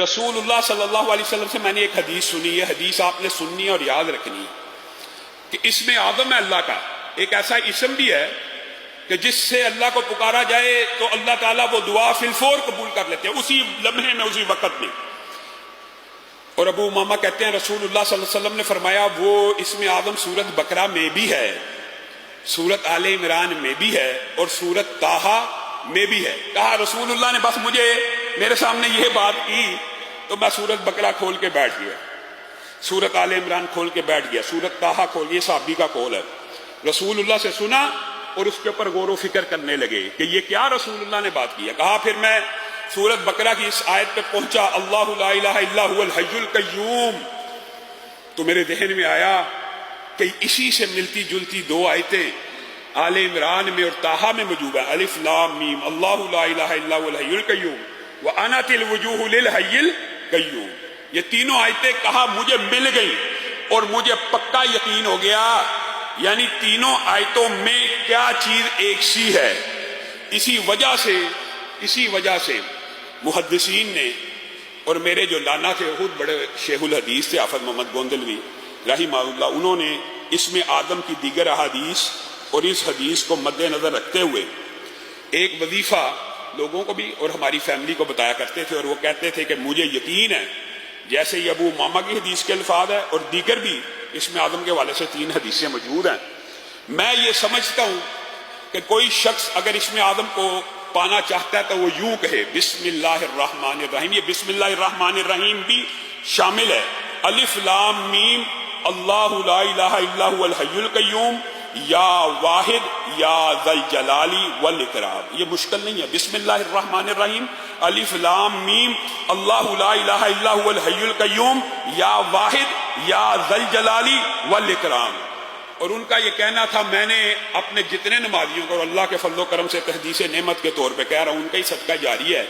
رسول اللہ صلی اللہ علیہ وسلم سے میں نے ایک حدیث سنی ہے، حدیث آپ نے سننی اور یاد رکھنی کہ اسم اعظم ہے اللہ کا ایک ایسا اسم بھی ہے کہ جس سے اللہ کو پکارا جائے تو اللہ تعالیٰ وہ دعا فی الفور قبول کر لیتے ہیں، اسی لمحے میں، اسی وقت میں۔ اور ابو امامہ کہتے ہیں رسول اللہ صلی اللہ علیہ وسلم نے فرمایا وہ اسم اعظم سورت بقرہ میں بھی ہے، سورت آل عمران میں بھی ہے اور سورت طٰہٰ میں بھی ہے۔ کہا رسول اللہ نے بس مجھے میرے سامنے یہ بات کی تو میں سورت بقرہ کھول کے بیٹھ گیا، سورت آل عمران کھول کے بیٹھ گیا، سورت طٰہٰ کھول، یہ صحابی کا قول ہے۔ رسول اللہ سے سنا اور اس کے اوپر غور و فکر کرنے لگے کہ یہ کیا رسول اللہ نے بات کی ہے۔ کہا پھر میں سورت بقرہ کی اس آیت پہ پہنچا، اللہ لا الہ الا هو الحی القیوم، تو میرے ذہن میں آیا کہ اسی سے ملتی جلتی دو آیتیں آل عمران میں اور طٰہٰ میں موجود ہے، الف لام میم، اللہ لا الہ الا هو الحی القیوم وَأَنَتِ الْوُجُوهُ لِلْحَيِّ الْقَيُّومِ، یہ تینوں آیتیں کہا مجھے مل گئی اور مجھے پکا یقین ہو گیا، یعنی تینوں آیتوں میں کیا چیز ایک سی ہے۔ اسی وجہ سے محدثین نے، اور میرے جو لانا تھے خود بڑے شیخ الحدیث تھے حافظ محمد گوندلوی رحمہ اللہ، انہوں نے اسم اعظم کی دیگر احادیث اور اس حدیث کو مد نظر رکھتے ہوئے ایک وظیفہ لوگوں کو بھی اور ہماری فیملی کو بتایا کرتے تھے، اور وہ کہتے تھے کہ مجھے یقین ہے، جیسے یہ ابو امامہ کی حدیث کے الفاظ ہے اور دیگر بھی اسم اعظم کے حوالے سے 3 حدیثیں موجود ہیں، میں یہ سمجھتا ہوں کہ کوئی شخص اگر اسم اعظم کو پانا چاہتا ہے تو وہ یوں کہے بسم اللہ الرحمن الرحیم، یہ بسم اللہ الرحمن الرحیم بھی شامل ہے، الف لام میم اللہ لا الہ الا هو الحی القیوم یا واحد یا ذی الجلال والاکرام، یہ مشکل نہیں ہے، بسم اللہ الرحمن الرحیم الف لام میم اللہ لا الہ الا هو الحی القیوم یا واحد یا ذی الجلال والاکرام۔ اور ان کا یہ کہنا تھا، میں نے اپنے جتنے نمازیوں کو اللہ کے فضل و کرم سے تحدیث نعمت کے طور پہ کہہ رہا ہوں، ان کا ہی صدقہ جاری ہے،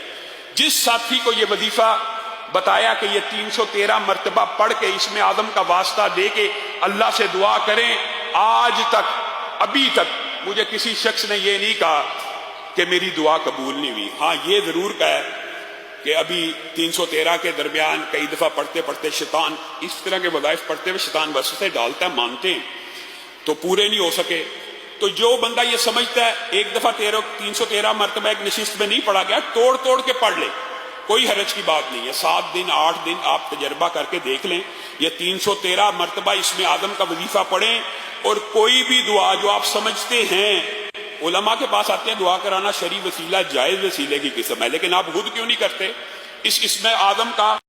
جس ساتھی کو یہ وظیفہ بتایا کہ یہ 313 مرتبہ پڑھ کے اسم اعظم کا واسطہ دے کے اللہ سے دعا کریں، آج تک ابھی تک مجھے کسی شخص نے یہ نہیں کہا کہ میری دعا قبول نہیں ہوئی۔ ہاں یہ ضرور کہا ہے کہ ابھی 313 کے درمیان کئی دفعہ پڑھتے پڑھتے شیطان اس طرح کے وظائف پڑھتے ہوئے شیطان وسوسے ڈالتا ہے، مانتے ہیں تو پورے نہیں ہو سکے۔ تو جو بندہ یہ سمجھتا ہے ایک دفعہ 313 مرتبہ ایک نشست میں نہیں پڑھا گیا، توڑ توڑ کے پڑھ لے، کوئی حرج کی بات نہیں ہے، 7 دن 8 دن آپ تجربہ کر کے دیکھ لیں، یہ 313 مرتبہ اسم اعظم کا وظیفہ پڑھیں، اور کوئی بھی دعا جو آپ سمجھتے ہیں، علماء کے پاس آتے ہیں دعا کرانا شرعی وسیلہ جائز وسیلے کی قسم ہے، لیکن آپ خود کیوں نہیں کرتے اس اسم اعظم کا